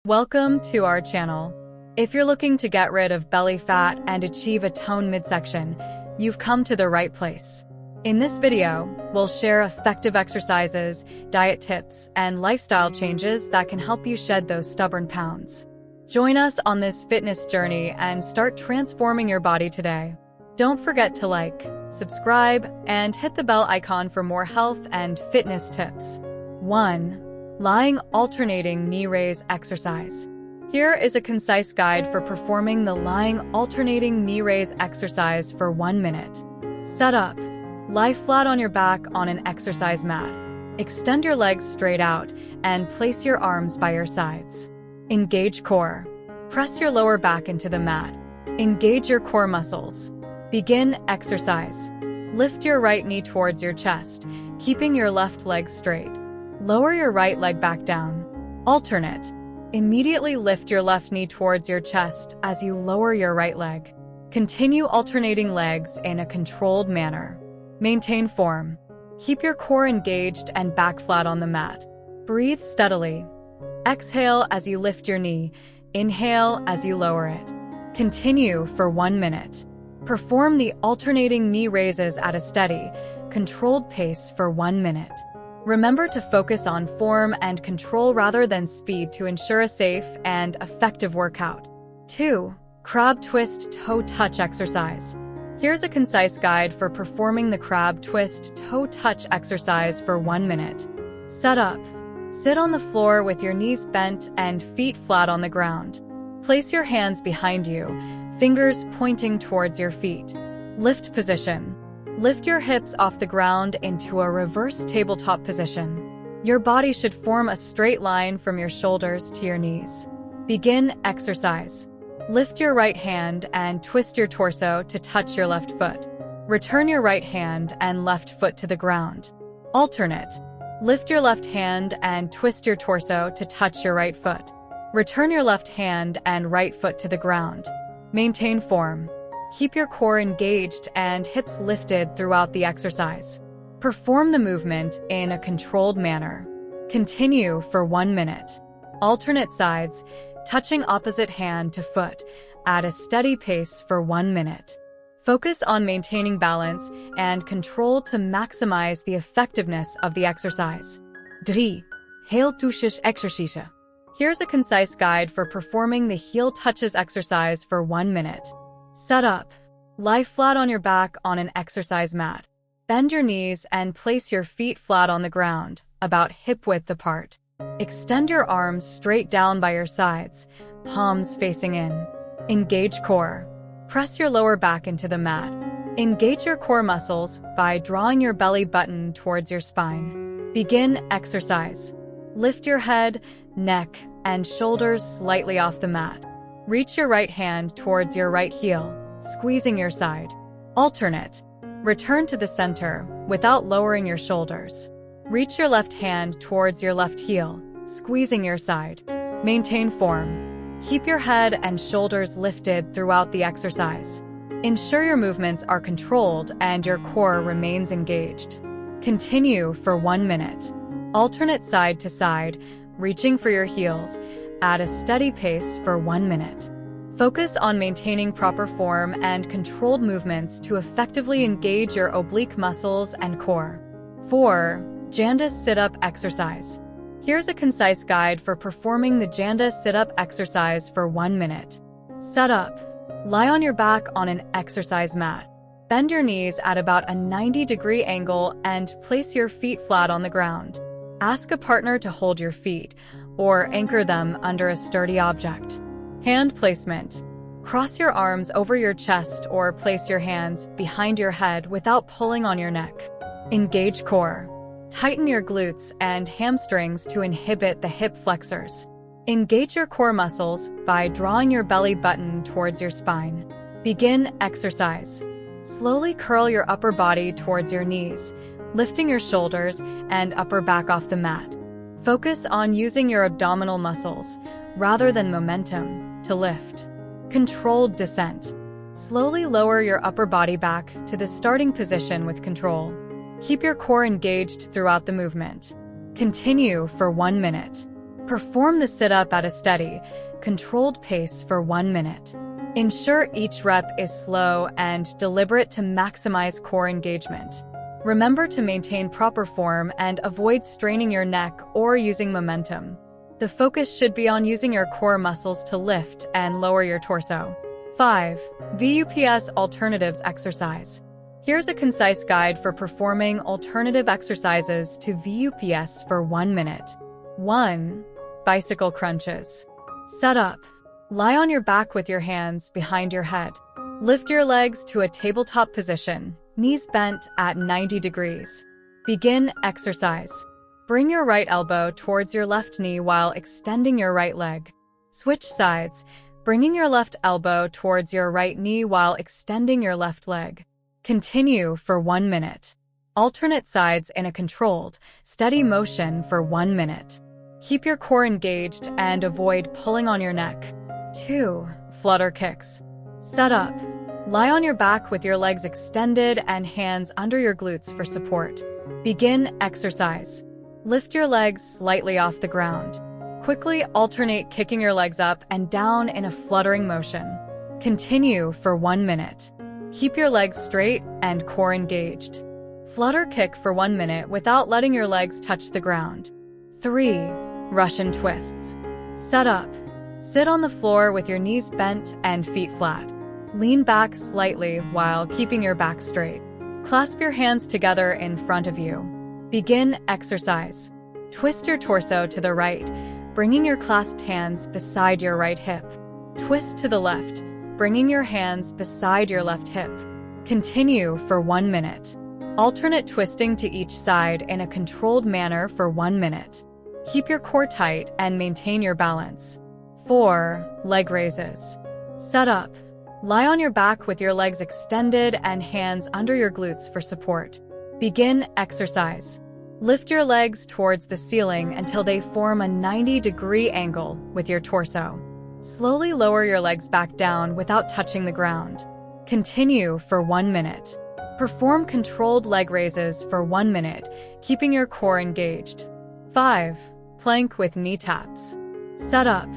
Welcome to our channel. If you're looking to get rid of belly fat and achieve a toned midsection, you've come to the right place. In this video, we'll share effective exercises, diet tips, and lifestyle changes that can help you shed those stubborn pounds. Join us on this fitness journey and start transforming your body today. Don't forget to like, subscribe, and hit the bell icon for more health and fitness tips. 1. Lying alternating knee raise exercise. Here is a concise guide for performing the lying alternating knee raise exercise for 1 minute. Set up. Lie flat on your back on an exercise mat. Extend your legs straight out and place your arms by your sides. Engage core. Press your lower back into the mat. Engage your core muscles. Begin exercise. Lift your right knee towards your chest, keeping your left leg straight. Lower your right leg back down. Alternate. Immediately lift your left knee towards your chest as you lower your right leg. Continue alternating legs in a controlled manner. Maintain form. Keep your core engaged and back flat on the mat. Breathe steadily. Exhale as you lift your knee. Inhale as you lower it. Continue for 1 minute. Perform the alternating knee raises at a steady, controlled pace for 1 minute. Remember to focus on form and control rather than speed to ensure a safe and effective workout. 2. Crab twist toe touch exercise. Here's a concise guide for performing the crab twist toe touch exercise for 1 minute. Set up. Sit on the floor with your knees bent and feet flat on the ground. Place your hands behind you, fingers pointing towards your feet. Lift position. Lift your hips off the ground into a reverse tabletop position. Your body should form a straight line from your shoulders to your knees. Begin exercise. Lift your right hand and twist your torso to touch your left foot. Return your right hand and left foot to the ground. Alternate. Lift your left hand and twist your torso to touch your right foot. Return your left hand and right foot to the ground. Maintain form. Keep your core engaged and hips lifted throughout the exercise. Perform the movement in a controlled manner. Continue for 1 minute. Alternate sides, touching opposite hand to foot, at a steady pace for 1 minute. Focus on maintaining balance and control to maximize the effectiveness of the exercise. 3. Heel touches exercise. Here's a concise guide for performing the heel touches exercise for 1 minute. Set up. Lie flat on your back on an exercise mat. Bend your knees and place your feet flat on the ground, about hip-width apart. Extend your arms straight down by your sides, palms facing in. Engage core. Press your lower back into the mat. Engage your core muscles by drawing your belly button towards your spine. Begin exercise. Lift your head, neck, and shoulders slightly off the mat. Reach your right hand towards your right heel, squeezing your side. Alternate. Return to the center without lowering your shoulders. Reach your left hand towards your left heel, squeezing your side. Maintain form. Keep your head and shoulders lifted throughout the exercise. Ensure your movements are controlled and your core remains engaged. Continue for 1 minute. Alternate side to side, reaching for your heels, at a steady pace for 1 minute. Focus on maintaining proper form and controlled movements to effectively engage your oblique muscles and core. 4. Janda sit-up exercise. Here's a concise guide for performing the Janda sit-up exercise for 1 minute. Set up. Lie on your back on an exercise mat. Bend your knees at about a 90-degree angle and place your feet flat on the ground. Ask a partner to hold your feet, or anchor them under a sturdy object. Hand placement. Cross your arms over your chest or place your hands behind your head without pulling on your neck. Engage core. Tighten your glutes and hamstrings to inhibit the hip flexors. Engage your core muscles by drawing your belly button towards your spine. Begin exercise. Slowly curl your upper body towards your knees, lifting your shoulders and upper back off the mat. Focus on using your abdominal muscles, rather than momentum, to lift. Controlled descent. Slowly lower your upper body back to the starting position with control. Keep your core engaged throughout the movement. Continue for 1 minute. Perform the sit-up at a steady, controlled pace for 1 minute. Ensure each rep is slow and deliberate to maximize core engagement. Remember to maintain proper form and avoid straining your neck or using momentum. The focus should be on using your core muscles to lift and lower your torso. 5. VUPS Alternatives Exercise. Here's a concise guide for performing alternative exercises to VUPS for 1 minute. 1. Bicycle crunches. Set up. Lie on your back with your hands behind your head. Lift your legs to a tabletop position, knees bent at 90 degrees. Begin exercise. Bring your right elbow towards your left knee while extending your right leg. Switch sides, bringing your left elbow towards your right knee while extending your left leg. Continue for 1 minute. Alternate sides in a controlled, steady motion for 1 minute. Keep your core engaged and avoid pulling on your neck. 2. Flutter kicks. Set up. Lie on your back with your legs extended and hands under your glutes for support. Begin exercise. Lift your legs slightly off the ground. Quickly alternate kicking your legs up and down in a fluttering motion. Continue for 1 minute. Keep your legs straight and core engaged. Flutter kick for 1 minute without letting your legs touch the ground. 3. Russian twists. Set up. Sit on the floor with your knees bent and feet flat. Lean back slightly while keeping your back straight. Clasp your hands together in front of you. Begin exercise. Twist your torso to the right, bringing your clasped hands beside your right hip. Twist to the left, bringing your hands beside your left hip. Continue for 1 minute. Alternate twisting to each side in a controlled manner for 1 minute. Keep your core tight and maintain your balance. 4. Leg raises. Set up. Lie on your back with your legs extended and hands under your glutes for support. Begin exercise. Lift your legs towards the ceiling until they form a 90-degree angle with your torso. Slowly lower your legs back down without touching the ground. Continue for 1 minute. Perform controlled leg raises for 1 minute, keeping your core engaged. 5. Plank with knee taps. Set up.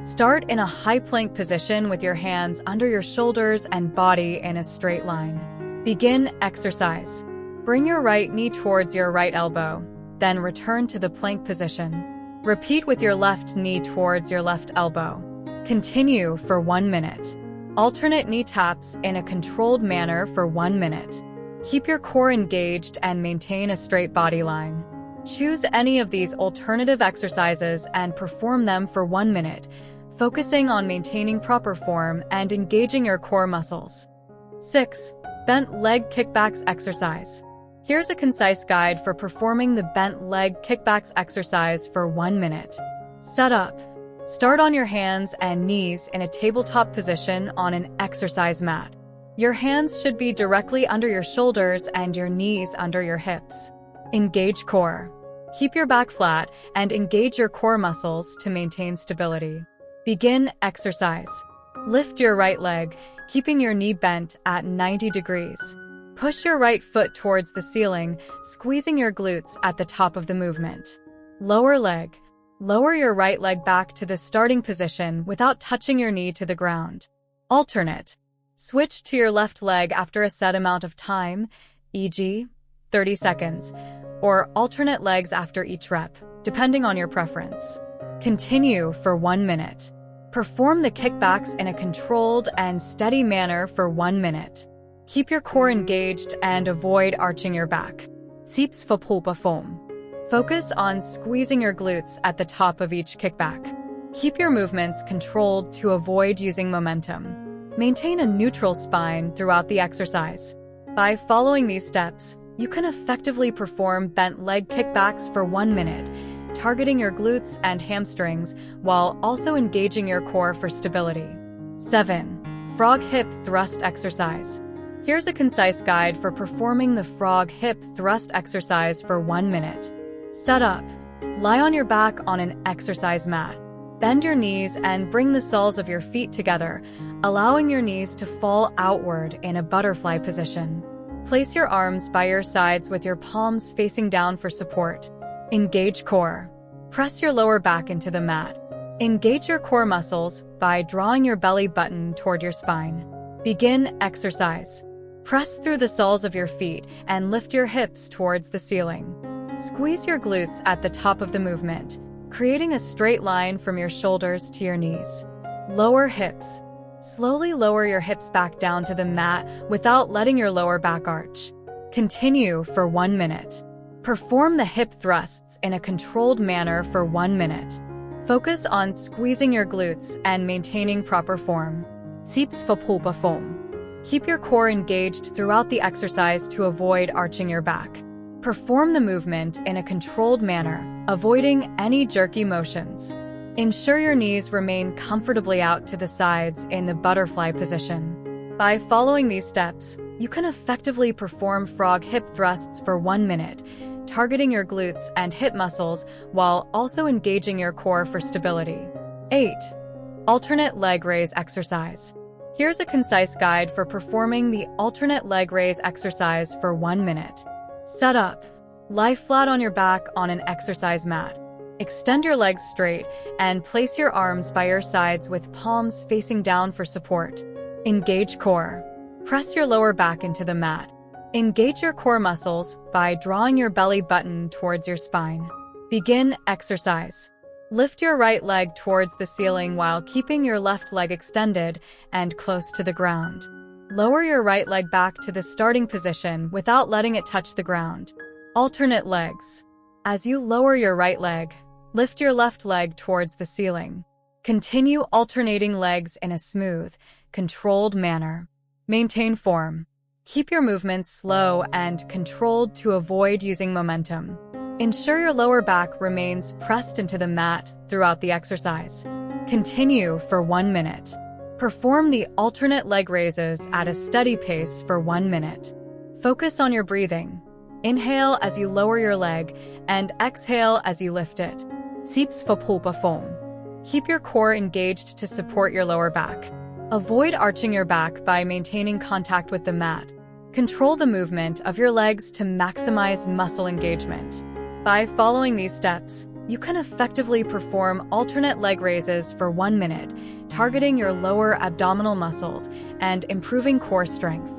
Start in a high plank position with your hands under your shoulders and body in a straight line. Begin exercise. Bring your right knee towards your right elbow, then return to the plank position. Repeat with your left knee towards your left elbow. Continue for 1 minute. Alternate knee taps in a controlled manner for 1 minute. Keep your core engaged and maintain a straight body line. Choose any of these alternative exercises and perform them for 1 minute, focusing on maintaining proper form and engaging your core muscles. 6. Bent leg kickbacks exercise. Here's a concise guide for performing the bent leg kickbacks exercise for 1 minute. Set up. Start on your hands and knees in a tabletop position on an exercise mat. Your hands should be directly under your shoulders and your knees under your hips. Engage core. Keep your back flat and engage your core muscles to maintain stability. Begin exercise. Lift your right leg, keeping your knee bent at 90 degrees. Push your right foot towards the ceiling, squeezing your glutes at the top of the movement. Lower leg. Lower your right leg back to the starting position without touching your knee to the ground. Alternate. Switch to your left leg after a set amount of time, e.g., 30 seconds, or alternate legs after each rep, depending on your preference. Continue for 1 minute. Perform the kickbacks in a controlled and steady manner for 1 minute. Keep your core engaged and avoid arching your back. Tips for pulpa form. Focus on squeezing your glutes at the top of each kickback. Keep your movements controlled to avoid using momentum. Maintain a neutral spine throughout the exercise. By following these steps, you can effectively perform bent leg kickbacks for 1 minute, targeting your glutes and hamstrings while also engaging your core for stability. 7. Frog hip thrust exercise. Here's a concise guide for performing the frog hip thrust exercise for 1 minute. Set up. Lie on your back on an exercise mat. Bend your knees and bring the soles of your feet together, allowing your knees to fall outward in a butterfly position. Place your arms by your sides with your palms facing down for support. Engage core. Press your lower back into the mat. Engage your core muscles by drawing your belly button toward your spine. Begin exercise. Press through the soles of your feet and lift your hips towards the ceiling. Squeeze your glutes at the top of the movement, creating a straight line from your shoulders to your knees. Lower hips. Slowly lower your hips back down to the mat without letting your lower back arch. Continue for 1 minute. Perform the hip thrusts in a controlled manner for 1 minute. Focus on squeezing your glutes and maintaining proper form. Sips for pulpa form. Keep your core engaged throughout the exercise to avoid arching your back. Perform the movement in a controlled manner, avoiding any jerky motions. Ensure your knees remain comfortably out to the sides in the butterfly position. By following these steps, you can effectively perform frog hip thrusts for 1 minute, targeting your glutes and hip muscles while also engaging your core for stability. 8. Alternate leg raise exercise. Here's a concise guide for performing the alternate leg raise exercise for 1 minute. Set up. Lie flat on your back on an exercise mat. Extend your legs straight and place your arms by your sides with palms facing down for support. Engage core. Press your lower back into the mat. Engage your core muscles by drawing your belly button towards your spine. Begin exercise. Lift your right leg towards the ceiling while keeping your left leg extended and close to the ground. Lower your right leg back to the starting position without letting it touch the ground. Alternate legs. As you lower your right leg, lift your left leg towards the ceiling. Continue alternating legs in a smooth, controlled manner. Maintain form. Keep your movements slow and controlled to avoid using momentum. Ensure your lower back remains pressed into the mat throughout the exercise. Continue for 1 minute. Perform the alternate leg raises at a steady pace for 1 minute. Focus on your breathing. Inhale as you lower your leg and exhale as you lift it. Sips for pulpa form. Keep your core engaged to support your lower back. Avoid arching your back by maintaining contact with the mat. Control the movement of your legs to maximize muscle engagement. By following these steps, you can effectively perform alternate leg raises for 1 minute, targeting your lower abdominal muscles and improving core strength.